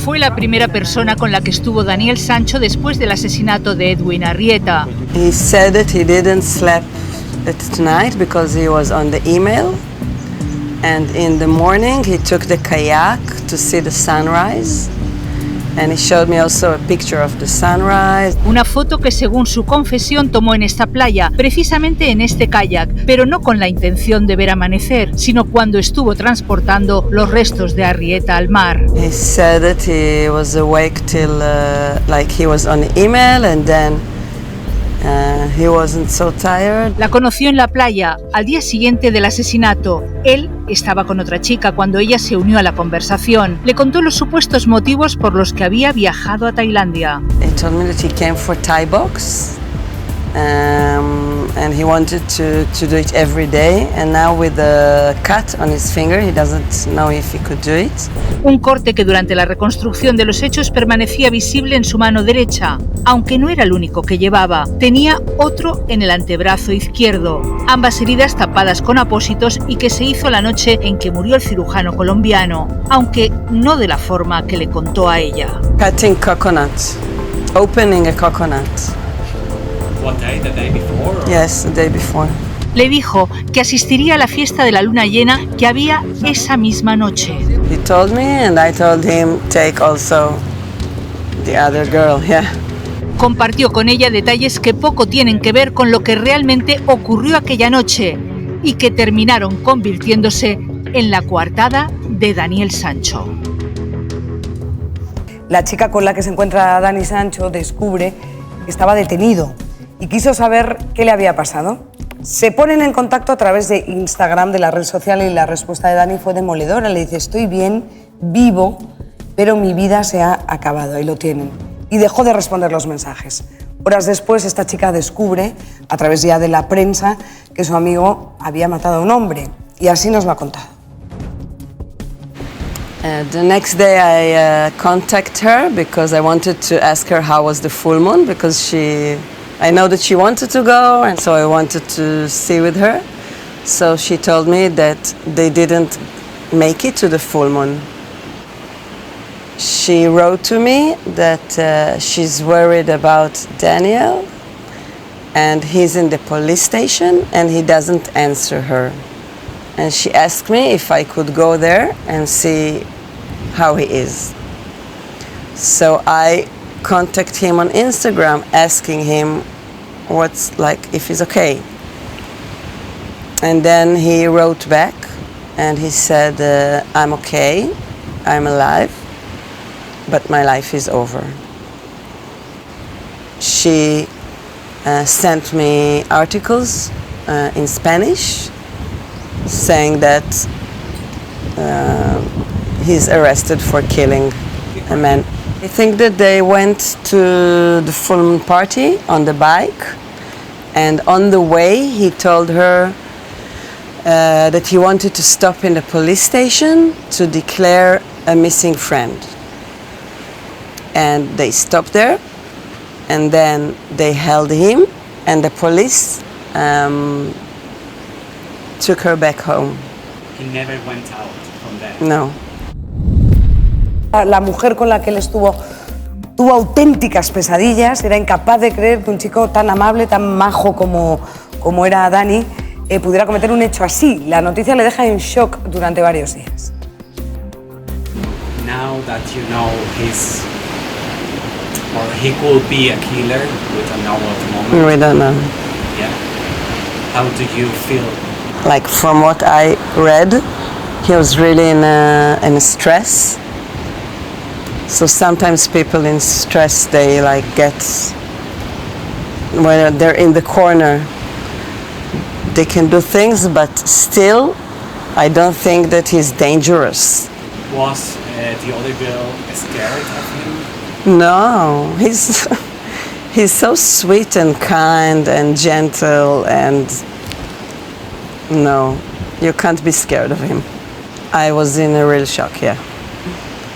Fue la primera persona con la que estuvo Daniel Sancho después del asesinato de Edwin Arrieta. He said that he didn't sleep at night because he was on the email, and in the morning he took the kayak to see the sunrise. And he showed me also a picture of the sunrise. Una foto que, según su confesión, tomó en esta playa, precisamente en este kayak, pero no con la intención de ver amanecer, sino cuando estuvo transportando los restos de Arrieta al mar. He said that he was awake till like he was on the email, and then he wasn't so tired. La conoció en la playa al día siguiente del asesinato. Él estaba con otra chica cuando ella se unió a la conversación. Le contó los supuestos motivos por los que había viajado a Tailandia. He told me that he came for Thai box, and he wanted to do it every day. And now with the cut on his finger, he doesn't know if he could do it. Un corte que durante la reconstrucción de los hechos permanecía visible en su mano derecha, aunque no era el único que llevaba. Tenía otro en el antebrazo izquierdo, ambas heridas tapadas con apósitos y que se hizo la noche en que murió el cirujano colombiano, aunque no de la forma que le contó a ella. Cutting coconut, opening a coconut. What day? The day before? Or? Yes, the day before. Le dijo que asistiría a la fiesta de la luna llena que había esa misma noche. He told me, and I told him, take also the other girl, yeah. Compartió con ella detalles que poco tienen que ver con lo que realmente ocurrió aquella noche y que terminaron convirtiéndose en la coartada de Daniel Sancho. La chica con la que se encuentra Dani Sancho descubre que estaba detenido y quiso saber qué le había pasado. Se ponen en contacto a través de Instagram, de la red social, y la respuesta de Dani fue demoledora. Le dice, estoy bien, vivo, pero mi vida se ha acabado. Ahí lo tienen. Y dejó de responder los mensajes. Horas después, esta chica descubre, a través ya de la prensa, que su amigo había matado a un hombre. Y así nos lo ha contado. The next day I contact her because I wanted to ask her how was the full moon, because I know that she wanted to go, and so I wanted to see with her. So she told me that they didn't make it to the full moon. She wrote to me that she's worried about Daniel, and he's in the police station and he doesn't answer her. And she asked me if I could go there and see how he is. So I contact him on Instagram asking him if he's okay. And then he wrote back and he said, I'm okay, I'm alive, but my life is over. She sent me articles in Spanish saying that he's arrested for killing a man. I think that they went to the full moon party on the bike, and on the way he told her that he wanted to stop in the police station to declare a missing friend. And they stopped there, and then they held him, and the police took her back home. He never went out from there? No. La mujer con la que él estuvo tuvo auténticas pesadillas, era incapaz de creer que un chico tan amable, tan majo como era Dani, pudiera cometer un hecho así. La noticia le deja en shock durante varios días. Now that you know he could be a killer, we don't know at the moment. We don't know. Yeah. How do you feel? Like, from what I read, he was really in a stress. So sometimes people in stress, they when they're in the corner, they can do things, but still, I don't think that he's dangerous. Was the other girl scared of him? No, he's so sweet and kind and gentle, and no, you can't be scared of him. I was in a real shock, yeah.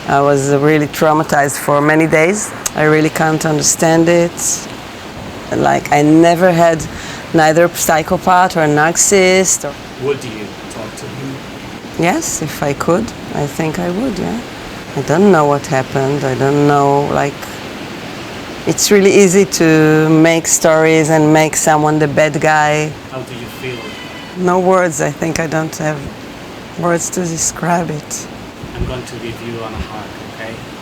I was really traumatized for many days. I really can't understand it. Like, I never had neither a psychopath or a narcissist. Would you talk to him? Yes, if I could, I think I would, yeah. I don't know what happened. I don't know, like, it's really easy to make stories and make someone the bad guy. How do you feel? No words, I think I don't have words to describe it. I'm going to give you a hug, okay?